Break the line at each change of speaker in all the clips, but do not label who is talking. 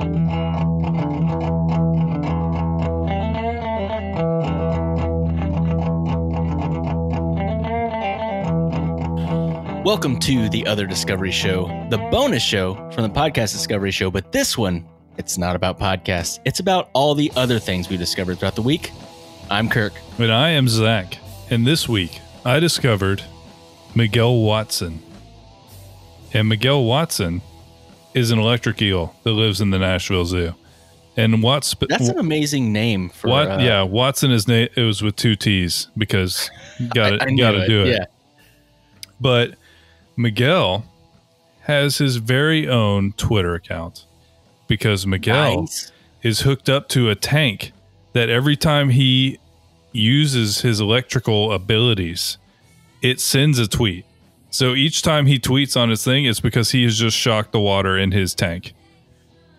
Welcome to the Other Discovery Show, the bonus show from the podcast Discovery Show. But this one, it's not about podcasts. It's about all the other things we discovered throughout the week. I'm Kirk.
And I am Zach. And this week, I discovered Miguel Watson. And Miguel Watson is an electric eel that lives in the Nashville Zoo. And
that's an amazing name for
Watson is it was with 2 T's because gotta do it. Yeah. But Miguel has his very own Twitter account because Miguel is hooked up to a tank that every time he uses his electrical abilities, it sends a tweet. So each time he tweets on his thing, it's because he has just shocked the water in his tank.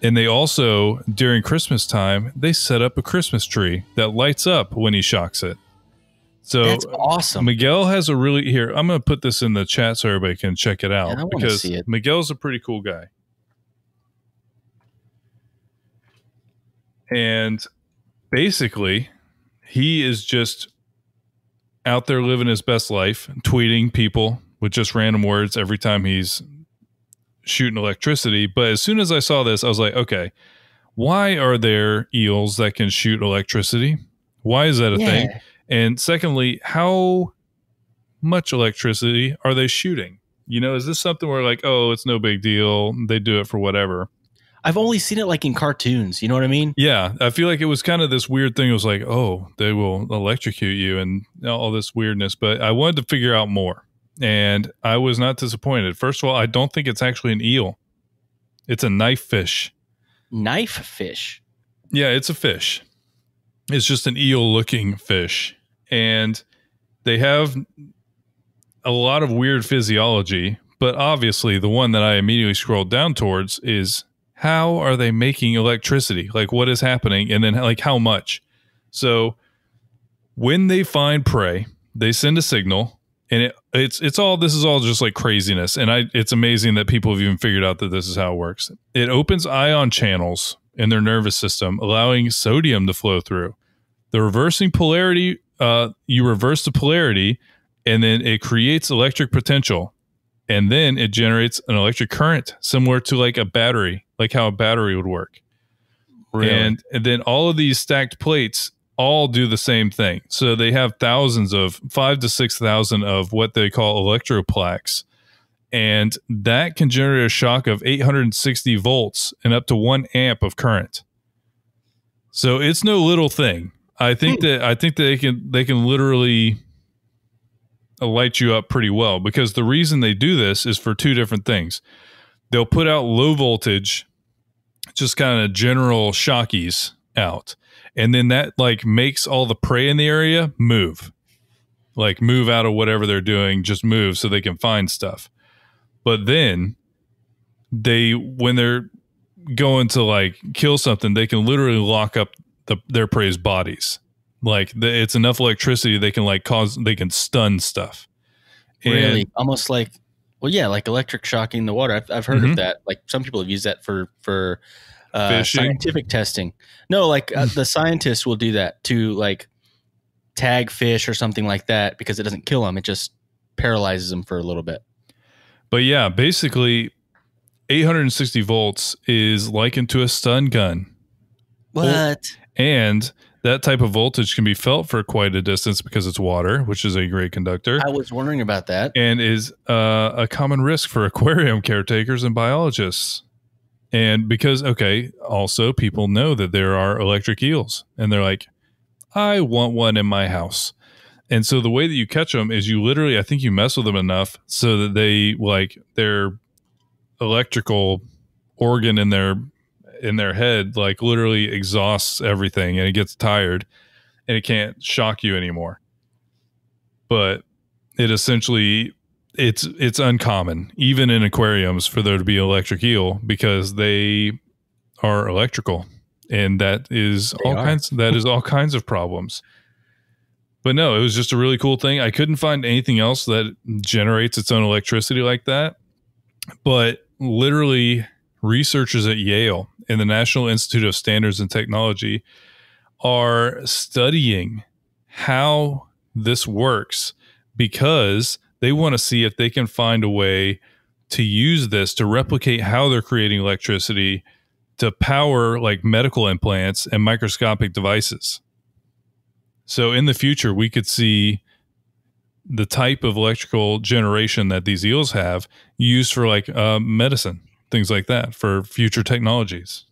And they also, during Christmas time, they set up a Christmas tree that lights up when he shocks it. So
that's awesome.
Miguel has a really here. I'm going to put this in the chat so everybody can check it out because
see it.
Miguel's a pretty cool guy. And basically, he is just out there living his best life, tweeting people with just random words every time he's shooting electricity. But as soon as I saw this, I was like, okay, why are there eels that can shoot electricity? Why is that a thing? And secondly, how much electricity are they shooting? You know, is this something where like, oh, it's no big deal. They do it for whatever.
I've only seen it like in cartoons. You know what I mean?
Yeah. I feel like it was kind of this weird thing. It was like, oh, they will electrocute you and all this weirdness. But I wanted to figure out more. And I was not disappointed. First of all, I don't think it's actually an eel. It's a knife fish.
Knife fish?
Yeah, it's a fish. It's just an eel-looking fish. And they have a lot of weird physiology. But obviously, the one that I immediately scrolled down towards is how are they making electricity? Like, what is happening? And then, like, how much? So, when they find prey, they send a signal. And this is all just like craziness. And it's amazing that people have even figured out that this is how it works. It opens ion channels in their nervous system, allowing sodium to flow through. The reversing polarity, you reverse the polarity, and then it creates electric potential. And then it generates an electric current, similar to like a battery, like how a battery would work. Really? And then all of these stacked plates all do the same thing. So they have thousands of 5,000 to 6,000 of what they call electroplaques. And that can generate a shock of 860 volts and up to 1 amp of current. So it's no little thing. I think that they can literally light you up pretty well, because the reason they do this is for 2 different things. They'll put out low voltage, just kind of general shockies out. And then that like makes all the prey in the area move out of whatever they're doing, just move so they can find stuff. But then when they're going to like kill something, they can literally lock up their prey's bodies. Like it's enough electricity they can stun stuff.
Really, almost like, well, yeah, like electric shocking the water. I've heard of that. Like some people have used that for scientific testing. No, like the scientists will do that to like tag fish or something like that because it doesn't kill them. It just paralyzes them for a little bit.
But yeah, basically 860 volts is likened to a stun gun.
What?
And that type of voltage can be felt for quite a distance because it's water, which is a great conductor.
I was wondering about that.
And is a common risk for aquarium caretakers and biologists. And because, also people know that there are electric eels and they're like, I want one in my house. And so the way that you catch them is you literally, I think you mess with them enough so that they like their electrical organ in their head, like literally exhausts everything and it gets tired and it can't shock you anymore. But it essentially, it's uncommon, even in aquariums, for there to be electric eel because they are electrical, and that is all kinds of problems. But no, it was just a really cool thing. I couldn't find anything else that generates its own electricity like that. But literally researchers at Yale and the National Institute of Standards and Technology are studying how this works because they want to see if they can find a way to use this to replicate how they're creating electricity to power like medical implants and microscopic devices. So in the future, we could see the type of electrical generation that these eels have used for like medicine, things like that, for future technologies.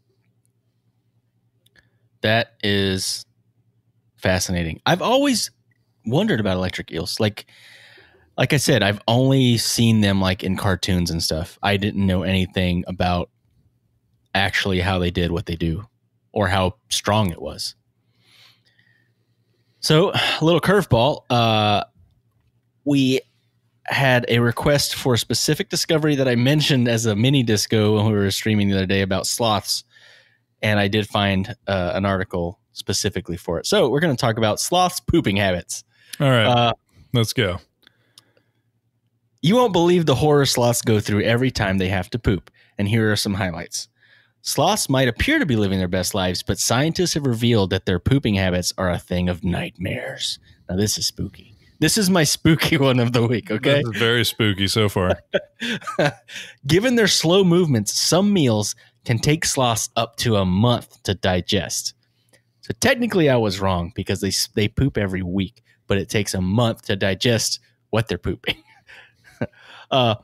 That is fascinating. I've always wondered about electric eels. Like I said, I've only seen them like in cartoons and stuff. I didn't know anything about actually how they did what they do or how strong it was. So, a little curveball. We had a request for a specific discovery that I mentioned as a mini disco when we were streaming the other day about sloths. And I did find an article specifically for it. So we're going to talk about sloths' pooping habits.
All right, let's go.
You won't believe the horror sloths go through every time they have to poop. And here are some highlights. Sloths might appear to be living their best lives, but scientists have revealed that their pooping habits are a thing of nightmares. Now, this is spooky. This is my spooky one of the week, okay?
This is very spooky so far.
Given their slow movements, some meals can take sloths up to a month to digest. So technically I was wrong because they poop every week, but it takes a month to digest what they're pooping. A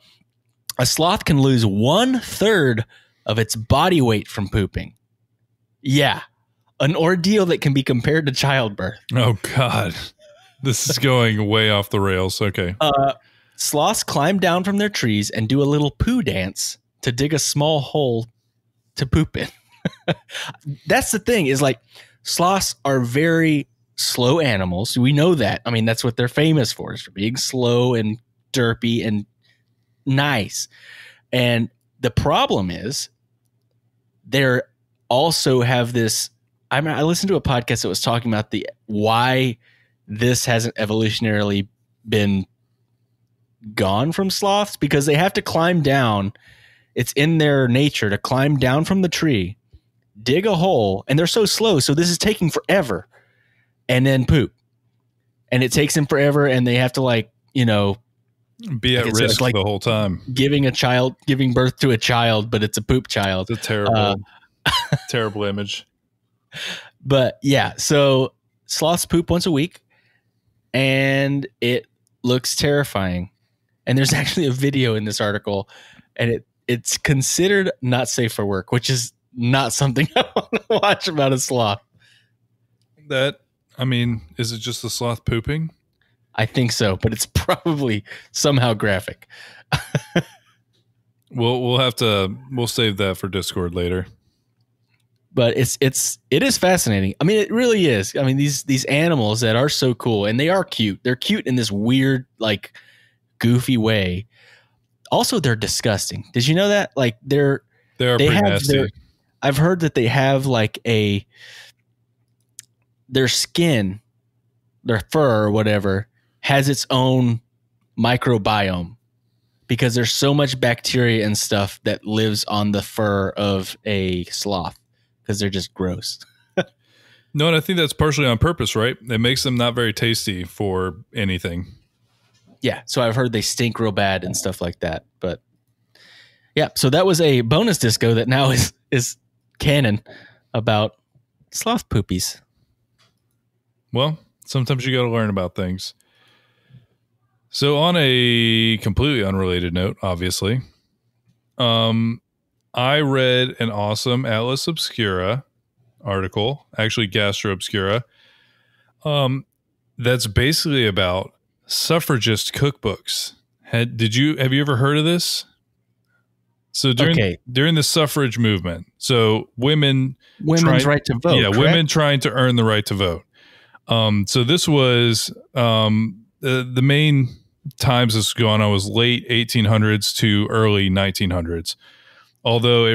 sloth can lose 1/3 of its body weight from pooping. Yeah, an ordeal that can be compared to childbirth.
Oh, God. This is going way off the rails. Okay.
Sloths climb down from their trees and do a little poo dance to dig a small hole to poop in. That's the thing is like sloths are very slow animals. We know that. I mean, that's what they're famous for, is for being slow and derpy and nice. And the problem is they're also have this. I listened to a podcast that was talking about why this hasn't evolutionarily been gone from sloths, because they have to climb down. It's in their nature to climb down from the tree, dig a hole, and they're so slow. So this is taking forever, and then poop. And it takes them forever, and they have to
be at risk the whole time.
Giving birth to a child, but it's a poop child.
It's a terrible, terrible image.
But yeah, so sloths poop once a week, and it looks terrifying. And there's actually a video in this article, and it's considered not safe for work, which is not something I want to watch about a sloth.
Is it just the sloth pooping?
I think so, but it's probably somehow graphic.
We'll save that for Discord later.
But it is fascinating. I mean, it really is. I mean, these animals that are so cool, and they are cute. They're cute in this weird, like, goofy way. Also, they're disgusting. Did you know that? Like, they pretty nasty. I've heard that they have like their skin, their fur or whatever, has its own microbiome because there's so much bacteria and stuff that lives on the fur of a sloth because they're just gross.
No, and I think that's partially on purpose, right? It makes them not very tasty for anything.
Yeah, so I've heard they stink real bad and stuff like that. But yeah, so that was a bonus disco that now is canon about sloth poopies. Well,
sometimes you got to learn about things. So on a completely unrelated note, obviously, I read an awesome Atlas Obscura article, actually Gastro Obscura, that's basically about suffragist cookbooks. Have you ever heard of this? So during the suffrage movement, so women's
right to vote.
Yeah, correct? Women trying to earn the right to vote. So this was the main times this was going on was late 1800s to early 1900s. Although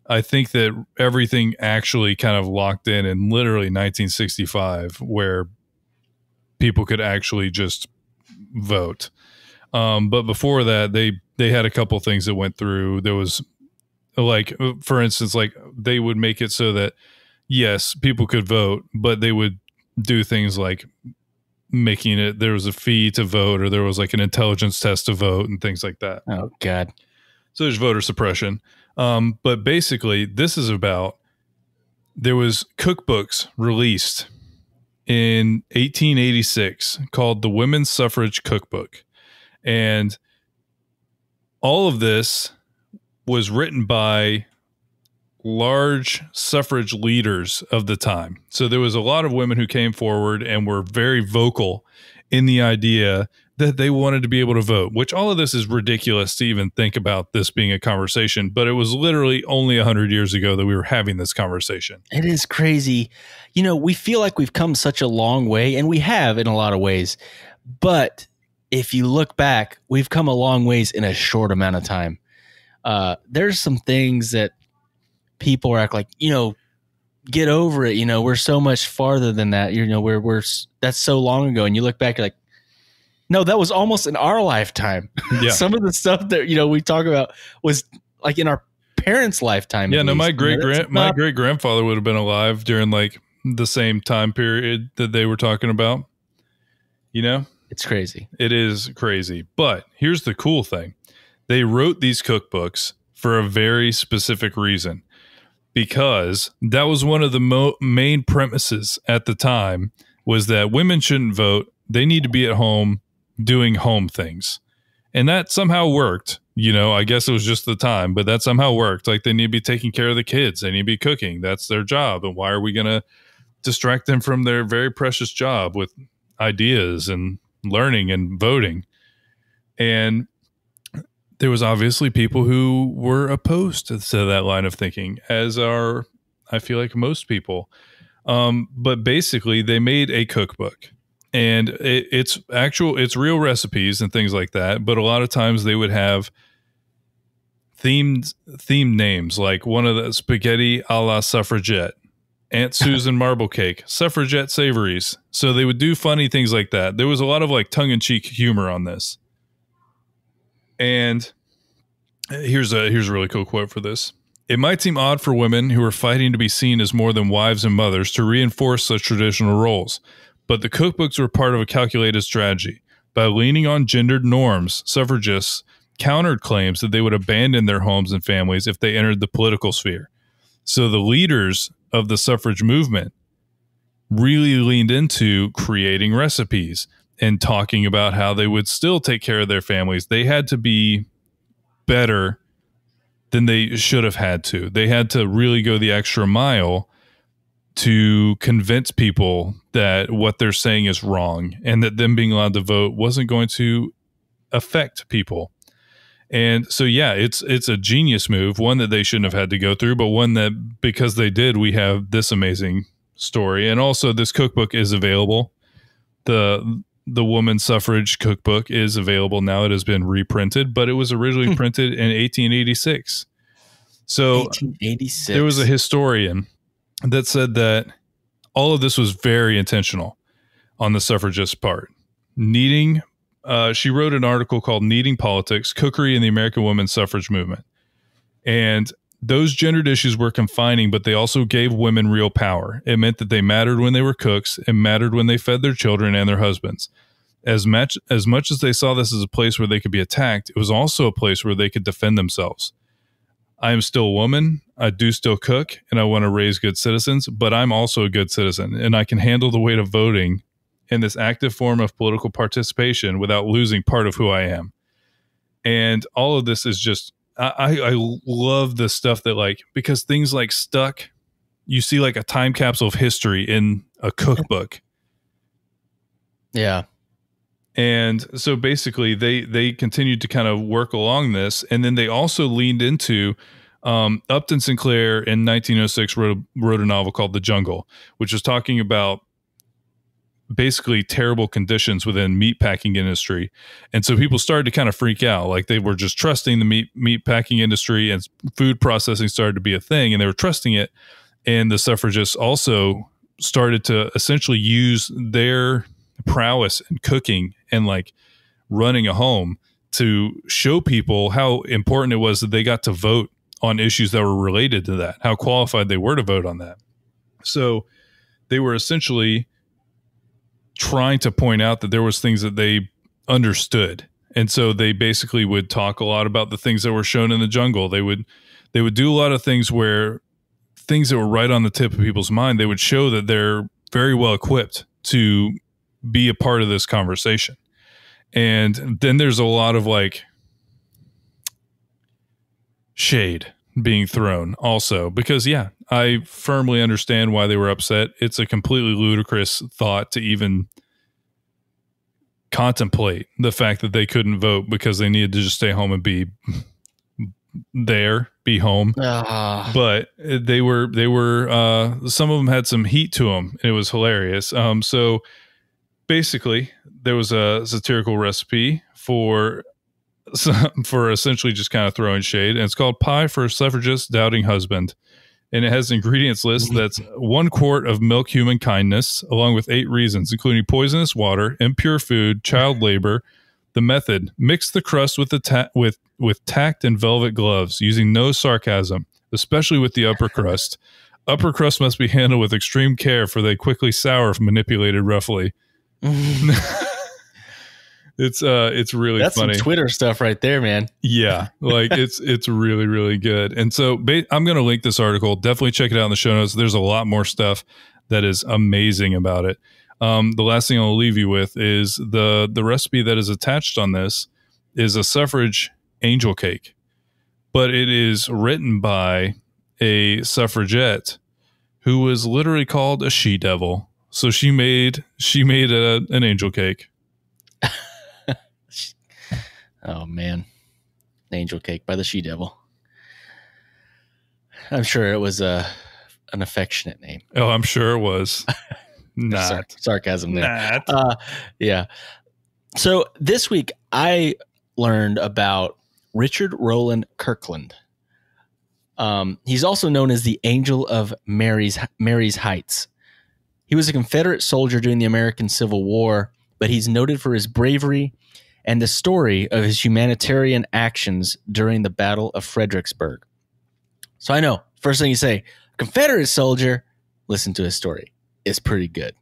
I think that everything actually kind of locked in literally 1965, where people could actually just vote. But before that, they had a couple things that went through. There was Like, for instance, like they would make it so that, yes, people could vote, but they would do things like making it, there was a fee to vote, or there was like an intelligence test to vote and things like that.
Oh, God.
So there's voter suppression. But basically, this is about, there was cookbooks released in 1886 called the Women's Suffrage Cookbook. And all of this was written by large suffrage leaders of the time. So there was a lot of women who came forward and were very vocal in the idea that they wanted to be able to vote, which all of this is ridiculous to even think about this being a conversation, but it was literally only 100 years ago that we were having this conversation.
It is crazy. You know, we feel like we've come such a long way, and we have in a lot of ways, but if you look back, we've come a long ways in a short amount of time. There's some things that people are like, you know, get over it. You know, we're so much farther than that. You know, we're that's so long ago. And you look back, you're like, no, that was almost in our lifetime. Yeah. Some of the stuff that, you know, we talk about was like in our parents' lifetime.
Yeah, no, my great grandfather would have been alive during like the same time period that they were talking about. You know,
it's crazy.
It is crazy. But here's the cool thing. They wrote these cookbooks for a very specific reason, because that was one of the main premises at the time, was that women shouldn't vote. They need to be at home doing home things. And that somehow worked. You know, I guess it was just the time, but that somehow worked. Like, they need to be taking care of the kids. They need to be cooking. That's their job. And why are we going to distract them from their very precious job with ideas and learning and voting? And there was obviously people who were opposed to that line of thinking, as are, I feel like, most people. But basically, they made a cookbook, and it's real recipes and things like that. But a lot of times they would have themed names, like one of the spaghetti a la suffragette, Aunt Susan marble cake, suffragette savories. So they would do funny things like that. There was a lot of like tongue-in-cheek humor on this. And here's a really cool quote for this. It might seem odd for women who are fighting to be seen as more than wives and mothers to reinforce such traditional roles, but the cookbooks were part of a calculated strategy. By leaning on gendered norms, suffragists countered claims that they would abandon their homes and families if they entered the political sphere. So the leaders of the suffrage movement really leaned into creating recipes and talking about how they would still take care of their families. They had to be better than they should have had to. They had to really go the extra mile to convince people that what they're saying is wrong, and that them being allowed to vote wasn't going to affect people. And so, yeah, it's a genius move, one that they shouldn't have had to go through, but one that, because they did, we have this amazing story. And also, this cookbook is available. The Women's Suffrage Cookbook is available now. It has been reprinted, but it was originally printed in 1886. So
1886.
There was a historian that said that all of this was very intentional on the suffragist part. She wrote an article called Kneading Politics, Cookery in the American Women's Suffrage Movement. And those gendered issues were confining, but they also gave women real power. It meant that they mattered when they were cooks. It mattered when they fed their children and their husbands. As much as they saw this as a place where they could be attacked, it was also a place where they could defend themselves. I am still a woman. I do still cook, and I want to raise good citizens, but I'm also a good citizen, and I can handle the weight of voting in this active form of political participation without losing part of who I am. And all of this is just, I love the stuff that, like, because things like stuck, you see like a time capsule of history in a cookbook.
Yeah.
And so basically they continued to kind of work along this. And then they also leaned into, Upton Sinclair in 1906 wrote a novel called The Jungle, which was talking about basically terrible conditions within meat packing industry. And so people started to kind of freak out. Like, they were just trusting the meat packing industry, and food processing started to be a thing, and they were trusting it. And the suffragists also started to essentially use their prowess in cooking and like running a home to show people how important it was that they got to vote on issues that were related to that, how qualified they were to vote on that. So they were essentially trying to point out that there was things that they understood. And so they basically would talk a lot about the things that were shown in the jungle. They would do a lot of things where things that were right on the tip of people's mind, they would show that they're very well equipped to be a part of this conversation. And then there's a lot of like shade being thrown also, because I firmly understand why they were upset. It's a completely ludicrous thought to even contemplate the fact that they couldn't vote because they needed to just stay home and be home. But they were some of them had some heat to them. It was hilarious. So basically there was a satirical recipe for essentially just kind of throwing shade, and it's called Pie for a Suffragist Doubting Husband. And it has an ingredients list that's 1 quart of milk human kindness, along with 8 reasons, including poisonous water, impure food, child labor. The method: mix the crust with with tact and velvet gloves, using no sarcasm, especially with the upper crust. Upper crust must be handled with extreme care, for they quickly sour if manipulated roughly. It's really
That's
funny.
some Twitter stuff right there, man.
Yeah, like it's really, really good. And so I'm going to link this article. Definitely check it out in the show notes. There's a lot more stuff that is amazing about it. The last thing I'll leave you with is the recipe that is attached on this is a suffrage angel cake, but it is written by a suffragette who was literally called a she-devil. So she made an angel cake.
Oh man, angel cake by the she-devil. I'm sure it was an affectionate name.
Oh, I'm sure it was. Not
sarcasm there. Yeah. So this week I learned about Richard Rowland Kirkland. He's also known as the Angel of Mary's Heights. He was a Confederate soldier during the American Civil War, but he's noted for his bravery and the story of his humanitarian actions during the Battle of Fredericksburg. So I know, first thing you say, Confederate soldier, listen to his story. It's pretty good.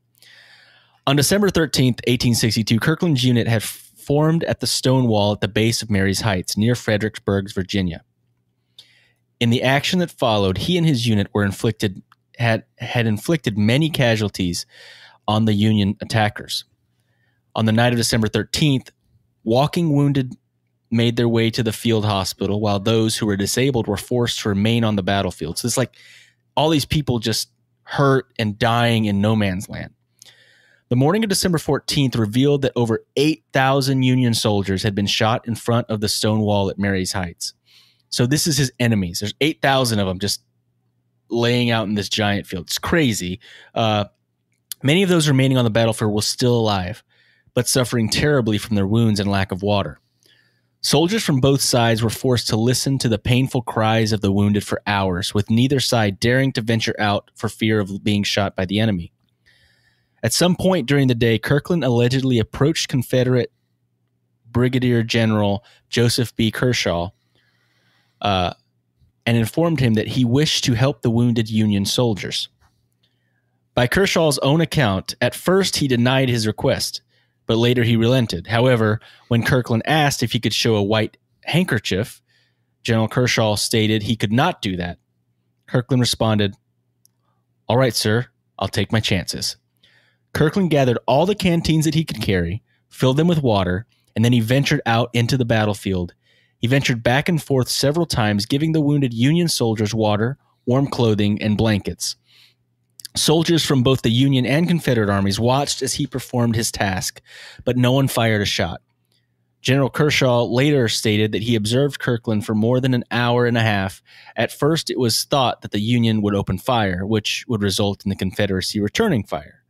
On December 13th, 1862, Kirkland's unit had formed at the stone wall at the base of Mary's Heights, near Fredericksburg, Virginia. In the action that followed, he and his unit had inflicted many casualties on the Union attackers. On the night of December 13th, walking wounded made their way to the field hospital, while those who were disabled were forced to remain on the battlefield. So it's like all these people just hurt and dying in no man's land. The morning of December 14th revealed that over 8,000 Union soldiers had been shot in front of the stone wall at Mary's Heights. So this is his enemies. There's 8,000 of them just laying out in this giant field. It's crazy. Many of those remaining on the battlefield were still alive, but suffering terribly from their wounds and lack of water. Soldiers from both sides were forced to listen to the painful cries of the wounded for hours, with neither side daring to venture out for fear of being shot by the enemy. At some point during the day, Kirkland allegedly approached Confederate Brigadier General Joseph B. Kershaw and informed him that he wished to help the wounded Union soldiers. By Kershaw's own account, at first he denied his request, but later he relented. However, when Kirkland asked if he could show a white handkerchief, General Kershaw stated he could not do that. Kirkland responded, "All right, sir, I'll take my chances." Kirkland gathered all the canteens that he could carry, filled them with water, and then he ventured out into the battlefield. He ventured back and forth several times, giving the wounded Union soldiers water, warm clothing, and blankets. Soldiers from both the Union and Confederate armies watched as he performed his task, but no one fired a shot. General Kershaw later stated that he observed Kirkland for more than an hour and a half. At first, it was thought that the Union would open fire, which would result in the Confederacy returning fire,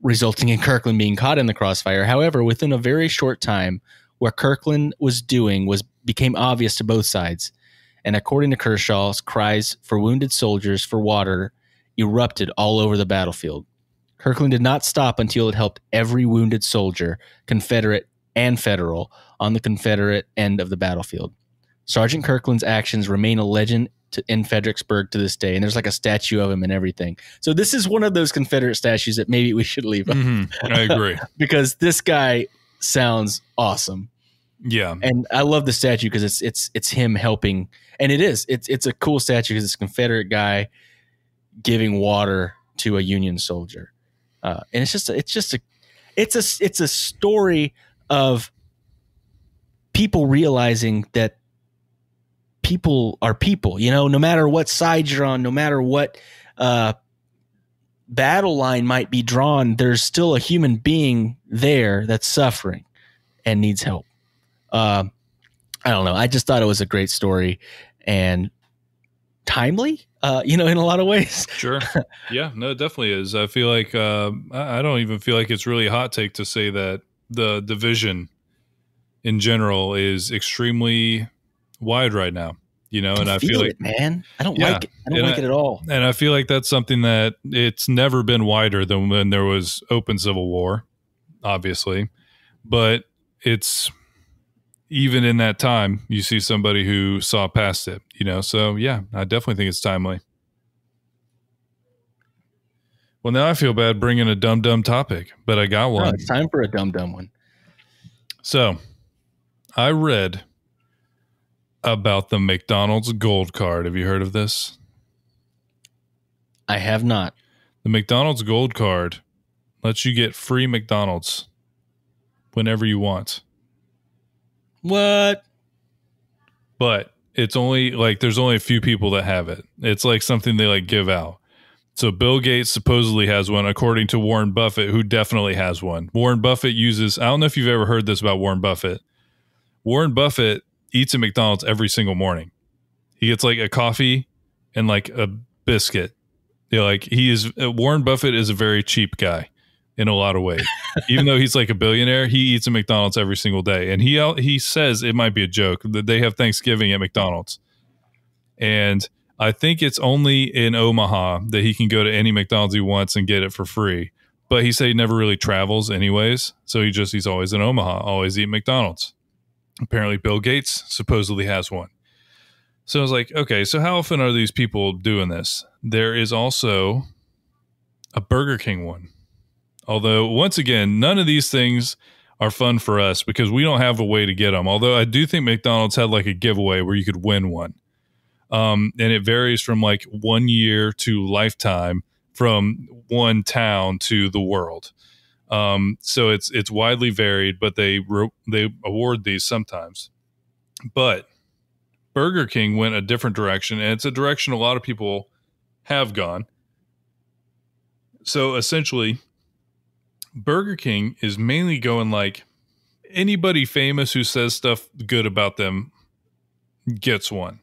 resulting in Kirkland being caught in the crossfire. However, within a very short time, what Kirkland was doing became obvious to both sides, and according to Kershaw's cries for wounded soldiers for water erupted all over the battlefield. Kirkland did not stop until it helped every wounded soldier, Confederate and Federal, on the Confederate end of the battlefield. Sergeant Kirkland's actions remain a legend in Fredericksburg to this day, and there's like a statue of him and everything. So this is one of those Confederate statues that maybe we should leave up.
I agree.
Because this guy sounds awesome.
Yeah.
And I love the statue because it's him helping, and it's a cool statue because it's a Confederate guy giving water to a Union soldier. And it's a story of people realizing that people are people, no matter what side you're on, no matter what battle line might be drawn, there's still a human being there that's suffering and needs help. I don't know. I just thought it was a great story and timely, in a lot of ways.
Sure. Yeah, no, it definitely is. I feel like I don't even feel like it's really a hot take to say that the division in general is extremely wide right now, and I feel like,
man, I don't like it. I don't like it at all.
And I feel like that's something that it's never been wider than when there was open civil war, obviously, but it's even in that time, you see somebody who saw past it, So yeah, I definitely think it's timely. Well, now I feel bad bringing a dumb topic, but I got one.
No, it's time for a dumb one.
So, I read about the McDonald's Gold Card. Have you heard of this?
I have not.
The McDonald's Gold Card lets you get free McDonald's whenever you want.
What?
But it's only there's only a few people that have it. It's like something they give out. So Bill Gates supposedly has one, according to Warren Buffett, who definitely has one. Warren Buffett uses, I don't know if you've ever heard this about Warren Buffett. Warren Buffett eats at McDonald's every single morning. He gets a coffee and a biscuit. Warren Buffett is a very cheap guy in a lot of ways. Even though he's a billionaire, he eats at McDonald's every single day. And he says it might be a joke that they have Thanksgiving at McDonald's. And I think it's only in Omaha that he can go to any McDonald's he wants and get it for free. But he said he never really travels anyways. So he's always in Omaha, always eat McDonald's. Apparently Bill Gates supposedly has one. So I was like, okay, so how often are these people doing this? There is also a Burger King one. Although, once again, none of these things are fun for us because we don't have a way to get them. Although I do think McDonald's had a giveaway where you could win one. And it varies from 1 year to lifetime, from one town to the world. So it's widely varied, but they award these sometimes. But Burger King went a different direction, and it's a direction a lot of people have gone. So essentially, Burger King is mainly going anybody famous who says stuff good about them gets one.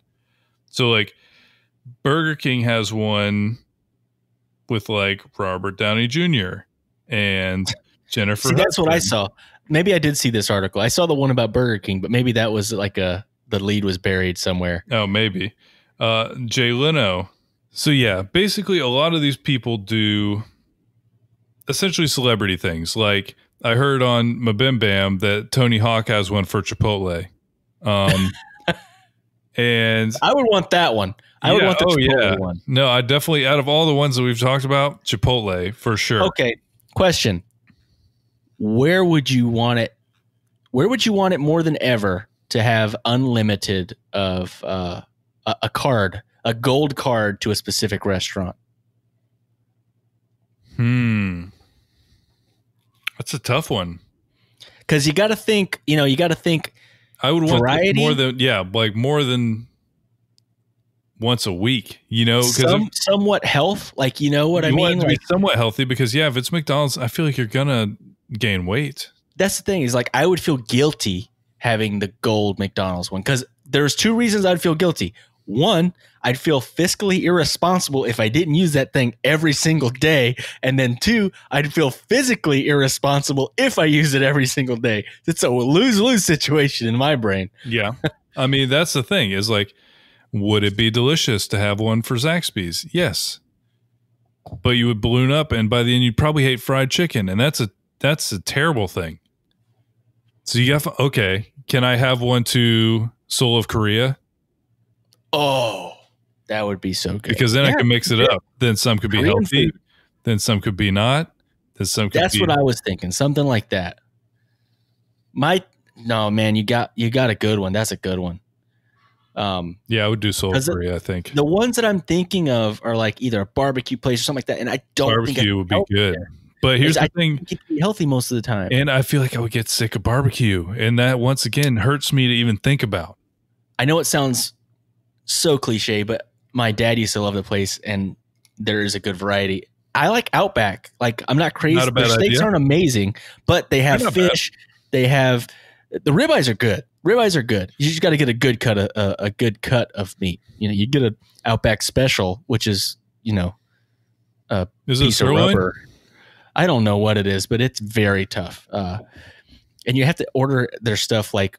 So Burger King has one with Robert Downey Jr. and Jennifer.
See, that's what I saw. Maybe I did see this article. I saw the one about Burger King, but maybe that was the lead was buried somewhere.
Oh, maybe. Jay Leno. So yeah, basically a lot of these people do essentially celebrity things. I heard on Mabim Bam that Tony Hawk has one for Chipotle. And
I would want that one. I would want the Chipotle one.
No, I definitely, out of all the ones that we've talked about, Chipotle for sure.
Okay. Question. Where would you want it? Where would you want it more than ever to have unlimited of a card, a gold card to a specific restaurant?
That's a tough one.
Because you got to think,
I would want
variety?
more than once a week,
somewhat health. You know what I mean?
Want it to be somewhat healthy because if it's McDonald's, I feel like you're gonna gain weight.
That's the thing is I would feel guilty having the gold McDonald's one because there's two reasons I'd feel guilty. One, I'd feel fiscally irresponsible if I didn't use that thing every single day. And then two, I'd feel physically irresponsible if I use it every single day. It's a lose-lose situation in my brain.
Yeah. I mean, that's the thing is would it be delicious to have one for Zaxby's? Yes. But you would balloon up and by the end you'd probably hate fried chicken. And that's a terrible thing. So you got, okay, can I have one to Soul of Korea.
Oh, that would be so good.
Because then I can mix it up. Then some could be
Korean
healthy.
food.
Then some could be not. Then some could
That's
be.
what I was thinking. Something like that. No, man, you got a good one. That's a good one.
Yeah, I would do Soul of Korea, I think.
The ones that I'm thinking of are like either a barbecue place or something like that. And I don't think
barbecue would be good. There. But here's the thing.
It can be healthy most of the time.
And I feel like I would get sick of barbecue. And that, once again, hurts me to even think about.
I know it sounds so cliche, but my dad used to love the place, and there is a good variety. I like Outback. Like, I'm not crazy.
Not a bad
Their steaks
idea.
aren't amazing, but they have fish. Bad. They have the ribeyes are good. Ribeyes are good. You just got to get a good cut of meat. You know, you get an Outback special, which is, you know, a piece of rubber. I don't know what it is, but it's very tough. And you have to order their stuff like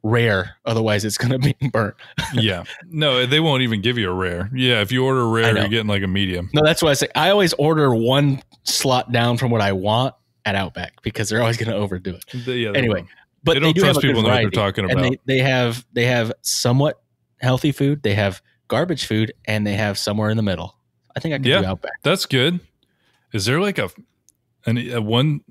rare, otherwise it's going to be burnt.
Yeah. No, they won't even give you a rare. Yeah, if you order rare, you're getting like a medium.
No, that's why I say I always order one slot down from what I want at Outback because they're always going to overdo it. Anyway, but
they do trust people know what they're talking about.
And they have somewhat healthy food, they have garbage food, and they have somewhere in the middle. I think I can do Outback.
That's good. Is there like a one?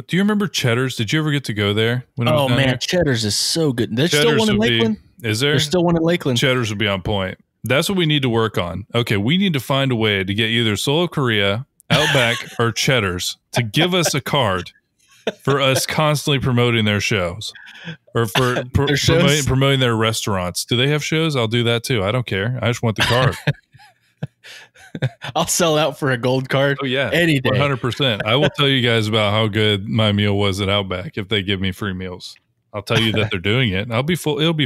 Do you remember Cheddar's? Did you ever get to go there?
Oh, man, Cheddar's is so good. There's still one in Lakeland.
Is there?
There's still one in Lakeland.
Cheddar's would be on point. That's what we need to work on. Okay, we need to find a way to get either Soul of Korea, Outback, or Cheddar's to give us a card for us constantly promoting their shows. Or for promoting their restaurants. Do they have shows? I'll do that too. I don't care. I just want the card.
I'll sell out for a gold card.
Oh yeah,
any day.
100%. I will tell you guys about how good my meal was at Outback if they give me free meals. I'll tell you that they're doing it. It'll be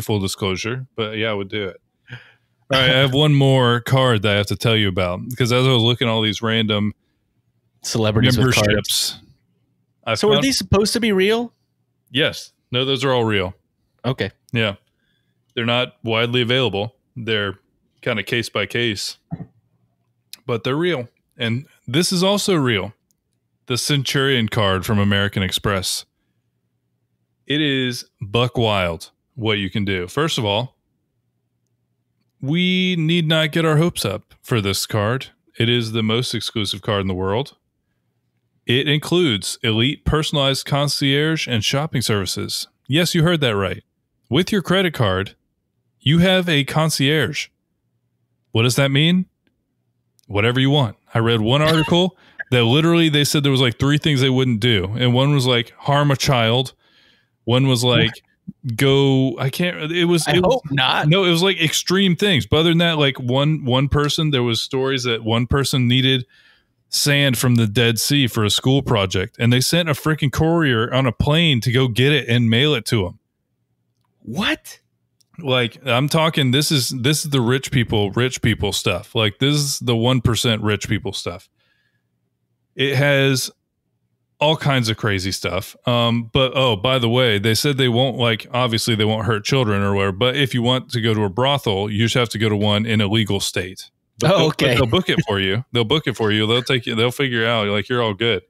full disclosure, but yeah, I would do it. All right, I have one more card that I have to tell you about because as I was looking at all these random
celebrities memberships, so are these supposed to be real?
Yes. No, those are all real.
Okay.
Yeah, they're not widely available. They're kind of case by case. But they're real. And this is also real. The Centurion card from American Express. It is buck wild what you can do. First of all, we need not get our hopes up for this card. It is the most exclusive card in the world. It includes elite personalized concierge and shopping services. Yes, you heard that right. With your credit card, you have a concierge. What does that mean? Whatever you want. I read one article that literally they said there was like 3 things they wouldn't do. And one was like harm a child. One was like hope not. No, it was like extreme things. But other than that, like one person, there was stories that one person needed sand from the Dead Sea for a school project. And they sent a freaking courier on a plane to go get it and mail it to them.
What?
Like I'm talking, this is the rich people stuff. Like this is the 1% rich people stuff. It has all kinds of crazy stuff. But by the way, they said they won't obviously they won't hurt children or whatever. But if you want to go to a brothel, you just have to go to one in a legal state.
Okay.
They'll book it for you. They'll book it for you. They'll take you. They'll figure out like you're all good.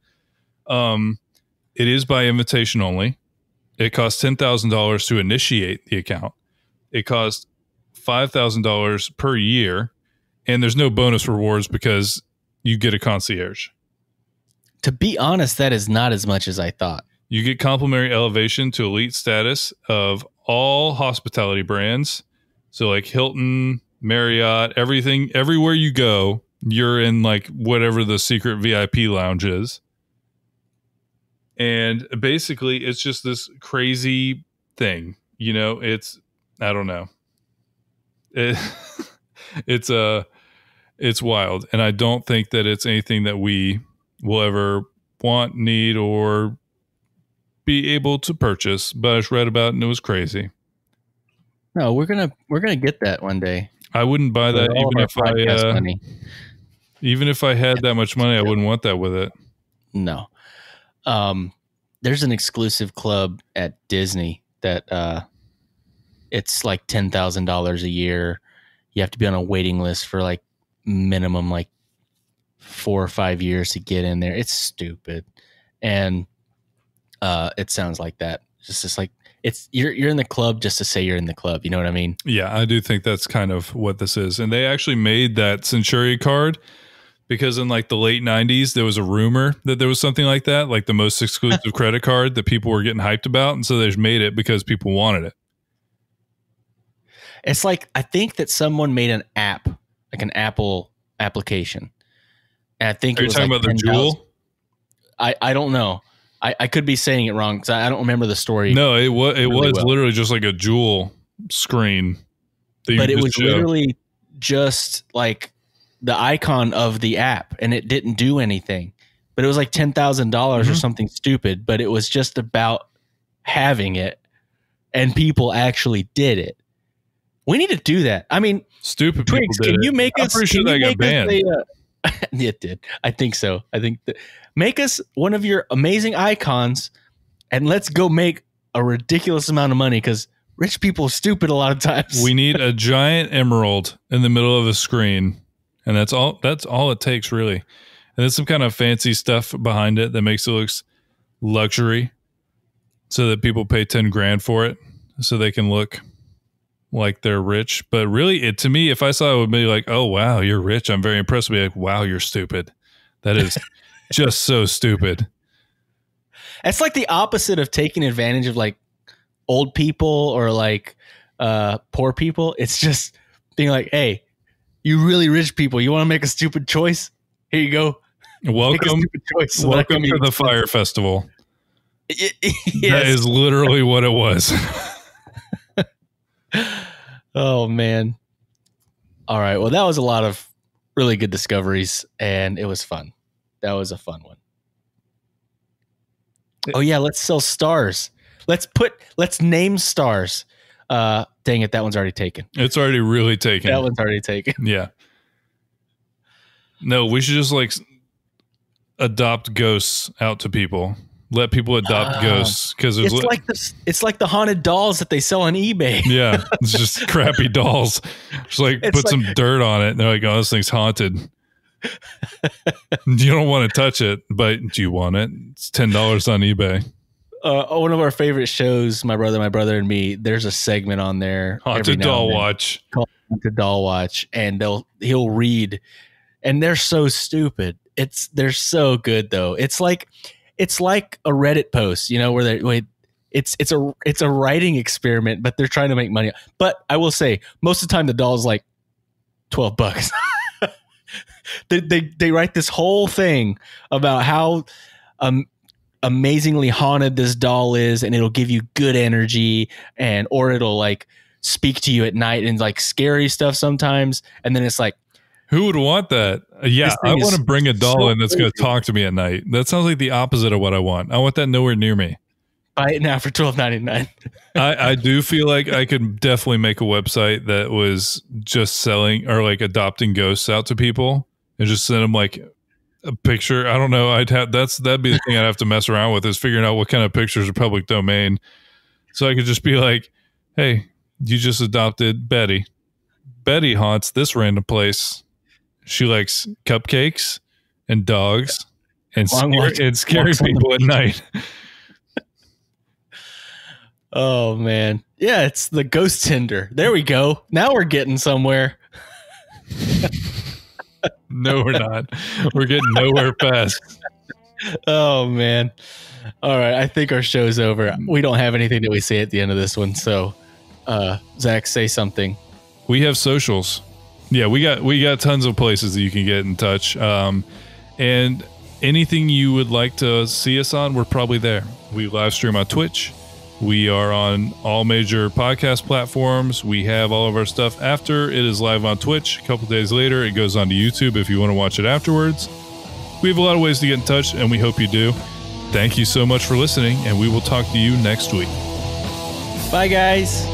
It is by invitation only. It costs $10,000 to initiate the account. It costs $5,000 per year, and there's no bonus rewards because you get a concierge.
To be honest, that is not as much as I thought.
You get complimentary elevation to elite status of all hospitality brands. So like Hilton, Marriott, everything, everywhere you go, you're in like whatever the secret VIP lounge is. And basically it's just this crazy thing. You know, I don't know. It's wild. And I don't think that it's anything that we will ever want, need, or be able to purchase. But I just read about it and it was crazy.
No, we're gonna get that one day.
I wouldn't buy that even if I had that much money. I wouldn't want that with it.
No. There's an exclusive club at Disney that it's like $10,000 a year. You have to be on a waiting list for like minimum like 4 or 5 years to get in there. It's stupid. And it sounds like that. It's just like you're in the club just to say you're in the club. You know what I mean?
Yeah, I do think that's kind of what this is. And they actually made that Centurion card because in like the late 90s, there was a rumor that there was something like that, like the most exclusive credit card that people were getting hyped about. And so they just made it because people wanted it.
It's like, I think that someone made an app, like an Apple application. And I think
Are you talking about the Jewel?
I don't know. I could be saying it wrong because I don't remember the story.
No, it was literally just like a Jewel screen.
But it was literally just like the icon of the app, and it didn't do anything. But it was like $10,000 or something stupid. But it was just about having it, and people actually did it. We need to do that. I mean,
stupid
Twigs,
people did
can you make us?
I'm pretty sure that got banned.
It did. I think so. I think that make us one of your amazing icons, and let's go make a ridiculous amount of money because rich people are stupid a lot of times.
We need a giant emerald in the middle of a screen, and that's all it takes, really. And there's some kind of fancy stuff behind it that makes it look luxury, so that people pay $10,000 for it, so they can look like they're rich. But really, to me, if I saw it, would be like, oh wow, you're rich, I'm very impressed. Be like, wow, you're stupid. That is just so stupid.
It's like the opposite of taking advantage of like old people or like poor people. It's just being like, hey, you really rich people, you want to make a stupid choice? Here you go.
Welcome to the Fire Festival. Yes. That is literally what it was.
Oh man. All right. Well, that was a lot of really good discoveries, and it was fun. That was a fun one. Oh yeah, let's sell stars. Let's name stars. Dang it, that one's already taken.
It's already really taken.
That one's already taken.
Yeah. No, we should just like adopt ghosts out to people. Let people adopt ghosts because
it's like the haunted dolls that they sell on eBay.
Yeah, it's just crappy dolls. Just like put some dirt on it, and they're like, "Oh, this thing's haunted." You don't want to touch it, but do you want it? It's $10 on eBay.
One of our favorite shows, my brother and me. There's a segment on there,
Haunted Doll Watch,
called Haunted Doll Watch, and he'll read, and they're so stupid. They're so good though. It's like a Reddit post, you know, where it's a writing experiment, but they're trying to make money. But I will say, most of the time the doll is like $12. They write this whole thing about how amazingly haunted this doll is, and it'll give you good energy, or it'll like speak to you at night and like scary stuff sometimes. And then it's like,
who would want that? Yeah, I want to bring a doll in that's going to talk to me at night. That sounds like the opposite of what I want. I want that nowhere near me.
Buy it now for $12.99.
I do feel like I could definitely make a website that was just selling or like adopting ghosts out to people and just send them like a picture. I don't know. That'd be the thing I'd have to mess around with, is figuring out what kind of pictures are public domain. So I could just be like, hey, you just adopted Betty. Betty haunts this random place. She likes cupcakes and dogs and scary people at night.
Oh, man. Yeah, it's the ghost Tinder. There we go. Now we're getting somewhere.
No, we're not. We're getting nowhere fast.
Oh, man. All right. I think our show's over. We don't have anything that we say at the end of this one. So, Zach, say something.
We have socials. Yeah, we got tons of places that you can get in touch. And anything you would like to see us on, we're probably there. We live stream on Twitch. We are on all major podcast platforms. We have all of our stuff after it is live on Twitch. A couple days later, it goes on to YouTube if you want to watch it afterwards. We have a lot of ways to get in touch, and we hope you do. Thank you so much for listening, and we will talk to you next week.
Bye, guys.